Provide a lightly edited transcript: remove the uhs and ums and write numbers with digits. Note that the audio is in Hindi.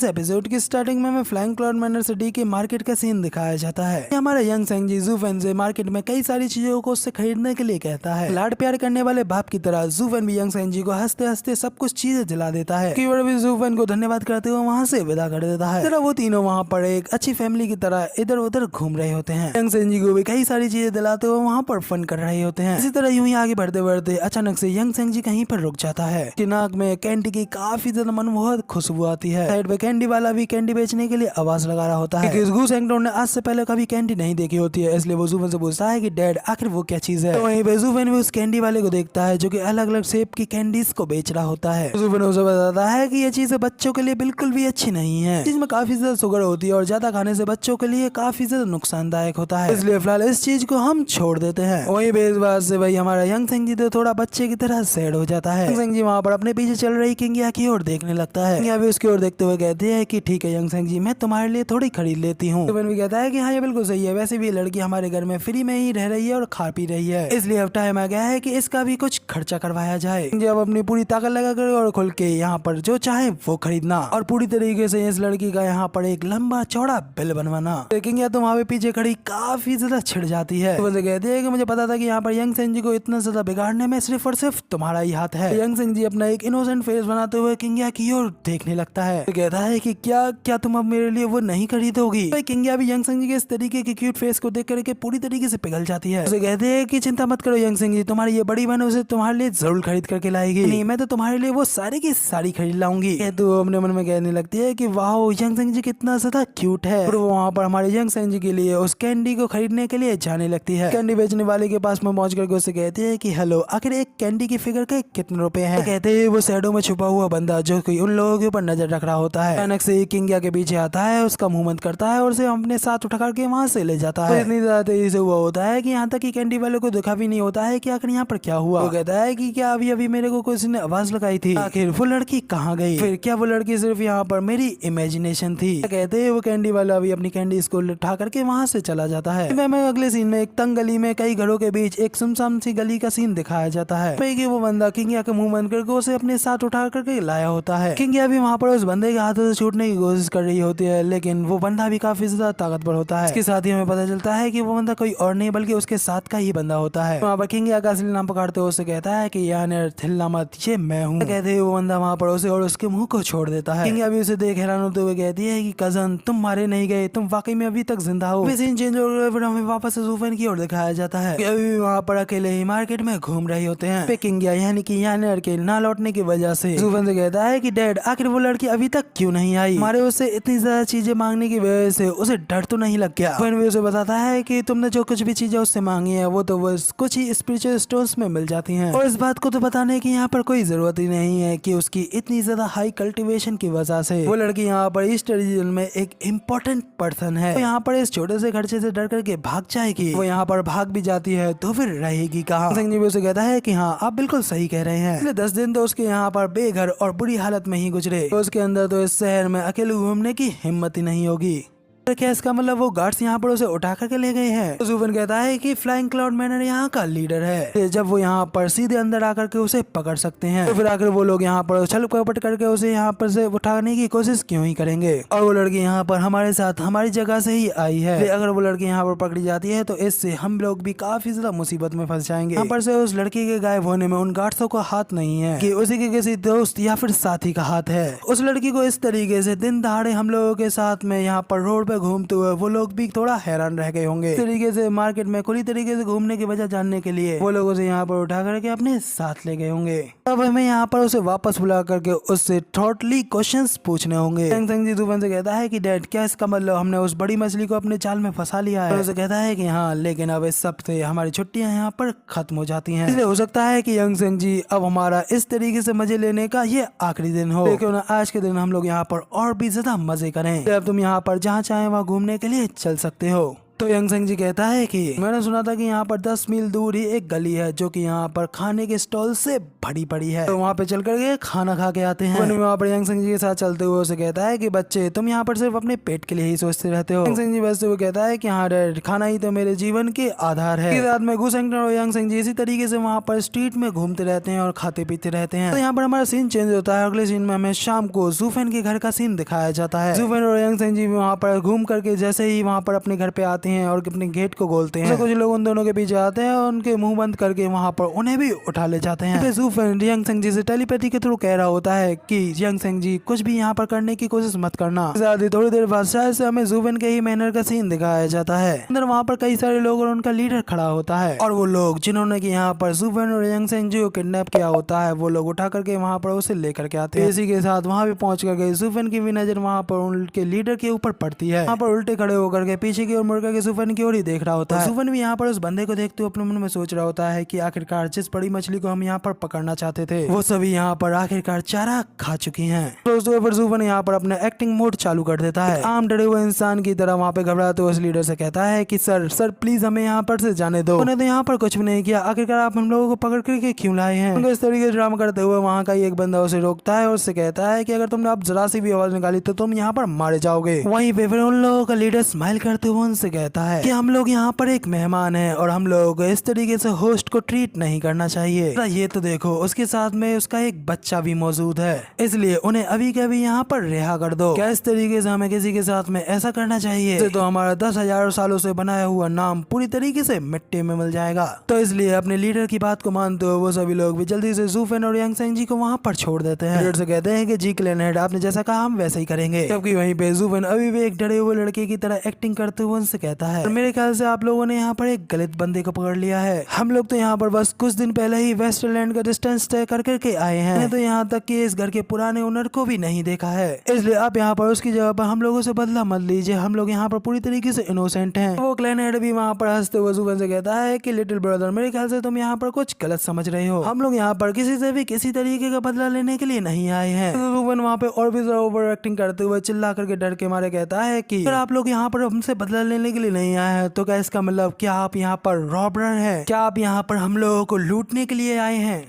इस एपिसोड की स्टार्टिंग में हमें फ्लाइंग क्लाउड मैनर सिटी के मार्केट का सीन दिखाया जाता है। हमारा यंग सेंजी ज़ूफेन से मार्केट में कई सारी चीजों को उससे खरीदने के लिए कहता है। लाड प्यार करने वाले बाप की तरह ज़ूफेन भी यंग सेंजी को हंसते हंसते सब कुछ चीजें दिला देता है। कीवर्ड भी ज़ूफेन को धन्यवाद करते हुए वहाँ से विदा कर देता है। वो तीनों वहाँ पर एक अच्छी फैमिली की तरह इधर उधर घूम रहे होते हैं। यंग सेंजी को भी कई सारी चीजें दिलाते हुए वहाँ पर फन कर रहे होते हैं। इसी तरह यूं ही आगे बढ़ते बढ़ते अचानक से यंग सेंजी कहीं पर रुक जाता है। नाक में कैंडी की काफी ज्यादा मनमोहक खुशबू आती है। साइड पे कैंडी वाला भी कैंडी बेचने के लिए आवाज लगा रहा होता है। गूस हैंगडाउन ने आज से पहले कभी कैंडी नहीं देखी होती है, इसलिए वो ज़ूफेन से पूछता है कि डैड आखिर वो क्या चीज है। तो वहीं पे ज़ूफेन भी उस कैंडी वाले को देखता है जो कि अलग अलग शेप की कैंडीज को बेच रहा होता है। ज़ूफेन उसे बताता है कि ये चीजें बच्चों के लिए बिल्कुल भी अच्छी नहीं है, जिसमें काफी ज्यादा शुगर होती है और ज्यादा खाने से बच्चों के लिए काफी ज्यादा नुकसानदायक होता है, इसलिए फिलहाल इस चीज को हम छोड़ देते हैं। वहीं पे इस बात से भाई हमारा यंग सेंजी तो थोड़ा बच्चे की तरह सैड हो जाता है। यंग सेंजी वहाँ पर अपने पीछे चल रही किंगिया की ओर देखने लगता है। किंगिया भी उसकी ओर देखते हुए कहती है कि ठीक है यंग सेंजी, मैं तुम्हारे लिए थोड़ी खरीद लेती हूँ। ज़ूफेन भी कहता है कि हाँ ये बिल्कुल सही है, वैसे भी ये लड़की हमारे घर में फ्री में ही रह रही है और खा पी रही है, इसलिए अब टाइम आ गया है कि इसका भी कुछ खर्चा करवाया जाए। जब अपनी पूरी ताकत लगा कर और खुल के यहाँ पर जो चाहे वो खरीदना और पूरी तरीके से इस लड़की का यहाँ पर एक लंबा चौड़ा बिल बनवाना। किंगिया तो वहाँ पे पीछे खड़ी काफी ज्यादा छिड़ जाती है। ज़ूफेन से कहती है कि मुझे पता था कि यहाँ पर यंग सेंजी को इतना ज्यादा बिगाड़ने में सिर्फ और सिर्फ तुम्हारा ही हाथ है। यंग सेंजी अपना एक इनोसेंट फेस बनाते हुए किंगिया की ओर देखने लगता है। तो कहता है कि क्या तुम अब मेरे लिए वो नहीं खरीदोगी। तो किंगिया भी यंग सेंजी के इस तरीके के क्यूट फेस को देख करके पूरी तरीके से पिघल जाती है। उसे कहते हैं कि चिंता मत करो यंग सेंजी, तुम्हारी ये बड़ी बहन उसे तुम्हारे लिए जरूर खरीद करके लाएगी। नहीं, मैं तो तुम्हारे लिए वो सारी की सारी खरीद लाऊंगी। तो अपने मन में कहने लगती है कि वाह यंग सेंजी कितना ज्यादा क्यूट है। और वो वहाँ पर हमारे यंग सेंजी के लिए उस कैंडी को खरीदने के लिए जाने लगती है। कैंडी बेचने वाले के पास में पहुंच करके उसे कहती है कि हेलो, आखिर एक कैंडी की फिगर के कितने रुपए हैं। तो कहते हैं वो शैडो में छुपा हुआ बंदा जो कि उन लोगों के ऊपर नजर रख रहा होता है, अचानक से किंगिया के पीछे आता है, उसका मुंह बंद करता है और उसे अपने साथ उठा करके वहाँ से ले जाता है। इतनी ज्यादा तेजी से हुआ होता है कि यहाँ तक कि कैंडी वाले को दिखा भी नहीं होता है कि आखिर यहाँ पर क्या हुआ। वो कहता है कि क्या अभी अभी मेरे को किसी ने आवाज लगाई थी, आखिर वो लड़की कहाँ गई, फिर क्या वो लड़की सिर्फ यहाँ पर मेरी इमेजिनेशन थी। कहते हैं वो कैंडी वाला अभी अपनी कैंडी को उठा करके वहाँ से चला जाता है। मैं अगले सीन में एक तंग गली में कई घरों के बीच एक सुनसान सी गली का सीन दिखाया जाता है। वो बंदा किंगिया के मुंह बंद करके उसे अपने साथ उठा करके लाया होता है। किंगिया भी वहाँ पर उस बंदे के हाथों से छूटने की कोशिश कर रही होती है, लेकिन वो बंदा भी काफी ज्यादा ताकतवर होता है। इसके साथ ही हमें पता चलता है कि वो बंदा कोई और नहीं बल्कि उसके साथ का ही बंदा होता है। वहाँ पर किंगिया का असली नाम पकड़ते हुए उसे कहता है कि यार हिलना मत, ये मैं हूँ। कहते हुए वो बंदा वहाँ पर उसे और उसके मुंह को छोड़ देता है। किंगिया भी उसे देख हैरान होते हुए कहती है कि कजन, तुम मारे नहीं गए, तुम वाकई में अभी तक जिंदा हो। सीन चेंज हो फिर हमें वापस ज़ूफेन की ओर दिखाया जाता है। अभी वहाँ पर अकेले ही मार्केट में घूम रहे होते हैं। किंगिया यानी कि यानेर के ना लौटने की वजह से ज़ूफेन से कहता है कि डैड आखिर वो लड़की अभी तक क्यों नहीं आई, हमारे उससे इतनी ज्यादा चीजें मांगने की वजह से उसे डर तो नहीं लग गया। ज़ूफेन भी उसे बताता है कि तुमने जो कुछ भी चीजें उससे मांगी है वो तो बस कुछ ही स्पिरिचुअल स्टोर्स में मिल जाती हैं, और इस बात को तो बताने की यहाँ पर कोई जरूरत ही नहीं है कि उसकी इतनी ज्यादा हाई कल्टीवेशन की वजह से वो लड़की यहाँ पर ईस्ट रीजन में एक इम्पोर्टेंट पर्सन है। तो यहाँ पर इस छोटे से खर्चे से डर करके भाग जाएगी। वो यहाँ पर भाग भी जाती है तो फिर रहेगी कहाँ। संजीव भी उसे कहता है कि हाँ आप बिल्कुल सही कह रहे हैं। पिछले 10 दिन तो उसके यहाँ पर बेघर और बुरी हालत में ही गुजरे, तो उसके अंदर तो इस शहर में अकेले घूमने की हिम्मत ही नहीं होगी। क्या इसका मतलब वो गार्ड्स यहाँ पर उसे उठा करके ले गए हैं। तो ज़ूफेन कहता है कि फ्लाइंग क्लाउड मैनर यहाँ का लीडर है, जब वो यहाँ पर सीधे अंदर आकर के उसे पकड़ सकते हैं, तो फिर आकर वो लोग यहाँ पर छल कपट करके उसे यहाँ पर से उठाने की कोशिश क्यों ही करेंगे। और वो लड़की यहाँ पर हमारे साथ हमारी जगह से ही आई है, अगर वो लड़की यहाँ पर पकड़ी जाती है तो इससे हम लोग भी काफी ज्यादा मुसीबत में फंस जाएंगे। यहाँ पर से उस लड़की के गायब होने में उन गार्ड्सों का हाथ नहीं है कि उसी के किसी दोस्त या फिर साथी का हाथ है। उस लड़की को इस तरीके से दिन दहाड़े हम लोगों के साथ में यहाँ पर रोड पे घूमते हुए वो लोग भी थोड़ा हैरान रह गए होंगे। इस तरीके से मार्केट में खुली तरीके से घूमने की वजह जानने के लिए वो लोग उसे यहाँ पर उठा करके अपने साथ ले गए होंगे। अब हमें यहाँ पर उसे वापस बुला करके उससे थॉटली क्वेश्चंस पूछने होंगे। सेंजी ज़ूफेन से कहता है कि डैड क्या इसका मतलब हमने उस बड़ी मछली को अपने जाल में फंसा लिया है। उसे कहता है कि हाँ, लेकिन अब इस सब से हमारी छुट्टियां यहाँ पर खत्म हो जाती हैं, इसलिए हो सकता है कि यंग सेंजी अब हमारा इस तरीके से मजे लेने का ये आखिरी दिन हो, लेकिन आज के दिन हम लोग यहाँ पर और भी ज्यादा मजे करें। अब तुम यहाँ पर जहाँ चाहे वहाँ घूमने के लिए चल सकते हो। तो यंग सेंग जी कहता है कि मैंने सुना था कि यहाँ पर 10 मील दूर ही एक गली है जो कि यहाँ पर खाने के स्टॉल से भरी पड़ी है, तो वहाँ पे चल करके खाना खा के आते हैं। वहाँ पर यंग सेंग जी के साथ चलते हुए उसे कहता है कि बच्चे तुम यहाँ पर सिर्फ अपने पेट के लिए ही सोचते रहते हो। यंग सेंग जी बसते हुए कहता है कि हाँ डैड, खाना ही तो मेरे जीवन के आधार है। रात में गू सेंगटन और यंग सेंग जी इसी तरीके से वहाँ पर स्ट्रीट में घूमते रहते हैं और खाते पीते रहते हैं। तो यहाँ पर हमारा सीन चेंज होता है। अगले सीन में हमें शाम को ज़ूफेन के घर का सीन दिखाया जाता है। ज़ूफेन और यंग सेंग जी वहाँ पर घूम करके जैसे ही वहाँ पर अपने घर पे आते हैं और अपने गेट को खोलते हैं, तो कुछ लोग उन दोनों के पीछे आते हैं और उनके मुंह बंद करके वहाँ पर उन्हें भी उठा ले जाते हैं। ज़ूफेन यंग सेंग जी से टेलीपैथी के थ्रू कह रहा होता है कि यंग सेंग जी कुछ भी यहाँ पर करने की कोशिश मत करना। थोड़ी देर बाद शायद से हमें ज़ूफेन के ही मैनर का सीन दिखाया जाता है। अंदर वहाँ पर कई सारे लोग और उनका लीडर खड़ा होता है, और वो लोग जिन्होंने की यहाँ पर ज़ूफेन और यंग सेंग जी को किडनैप किया होता है वो लोग उठा करके वहाँ पर उसे लेकर के आते हैं। इसी के साथ वहाँ पे पहुंच करके ज़ूफेन की भी नजर वहाँ पर उनके लीडर के ऊपर पड़ती है। वहाँ पर उल्टे खड़े होकर के पीछे की ओर मुड़ करके ज़ूफेन की ओर ही देख रहा होता है। ज़ूफेन भी यहाँ पर उस बंदे को देखते हुए अपने मन में सोच रहा होता है कि आखिरकार जिस बड़ी मछली को हम यहाँ पर पकड़ना चाहते थे वो सभी यहाँ पर आखिरकार चारा खा चुकी हैं। दोस्तों फिर ज़ूफेन यहाँ पर अपना एक्टिंग मोड चालू कर देता है। आम डरे हुए इंसान की तरह वहाँ पे घबराते हुए उस लीडर से कहता है कि सर प्लीज हमें यहाँ पर से जाने दो, उन्हें तो यहाँ पर कुछ भी नहीं किया, आखिरकार आप हम लोगों को पकड़ करके क्यों लाए हैं। उनको इस तरीके से ड्रामा करते हुए वहाँ का एक बंदा उसे रोकता है और उससे कहता है कि अगर तुमने अब जरा सी भी आवाज निकाली तो तुम यहाँ पर मारे जाओगे। वहीं पे फिर उन लोगों का लीडर स्माइल करते हुए उनसे कहता है कि हम लोग यहाँ पर एक मेहमान है और हम लोगों को इस तरीके से होस्ट को ट्रीट नहीं करना चाहिए। ये तो देखो उसके साथ में उसका एक बच्चा भी मौजूद है, इसलिए उन्हें अभी के अभी यहाँ पर रिहा कर दो। क्या इस तरीके से हमें किसी के साथ में ऐसा करना चाहिए तो हमारा 10,000 सालों से बनाया हुआ नाम पूरी तरीके से मिट्टी में मिल जाएगा। तो इसलिए अपने लीडर की बात को मानते हुए वो सभी लोग भी जल्दी से ज़ूफेन और यंग सेंग जी को वहाँ पर छोड़ देते हैं। लीडर से कहते हैं कि जी क्लैन हेड, आपने जैसा कहा हम वैसा ही करेंगे। जबकि वहीं पे ज़ूफेन अभी भी एक डरे हुए लड़के की तरह एक्टिंग करते हुए उनसे कहता है मेरे ख्याल से आप लोगों ने यहाँ पर एक गलत बंदे को पकड़ लिया है। हम लोग तो यहाँ पर बस कुछ दिन पहले ही वेस्टलैंड का डिस्टेंस तय कर करके आए हैं, तो यहाँ तक कि इस घर के पुराने ओनर को भी नहीं देखा है, इसलिए आप यहाँ पर उसकी जगह पर हम लोगों से बदला मत लीजिए। हम लोग यहाँ पर पूरी तरीके से इनोसेंट हैं। वो क्लैन हेड भी वहाँ पर हंसते हुए ज़ूफेन से कहता है कि लिटिल ब्रदर, मेरे ख्याल से तुम यहाँ पर कुछ गलत समझ रहे हो। हम लोग यहाँ पर किसी से भी किसी तरीके का बदला लेने के लिए नहीं आए हैं। तो ज़ूफेन वहाँ पे और भी ओवर एक्टिंग करते हुए चिल्ला करके डर के मारे कहता है कि अगर आप लोग यहाँ पर हमसे बदला लेने के लिए नहीं आए हैं तो क्या इसका मतलब क्या आप यहाँ पर रॉबर हैं? क्या आप यहाँ पर हम लोगों को लूटने के लिए आए हैं?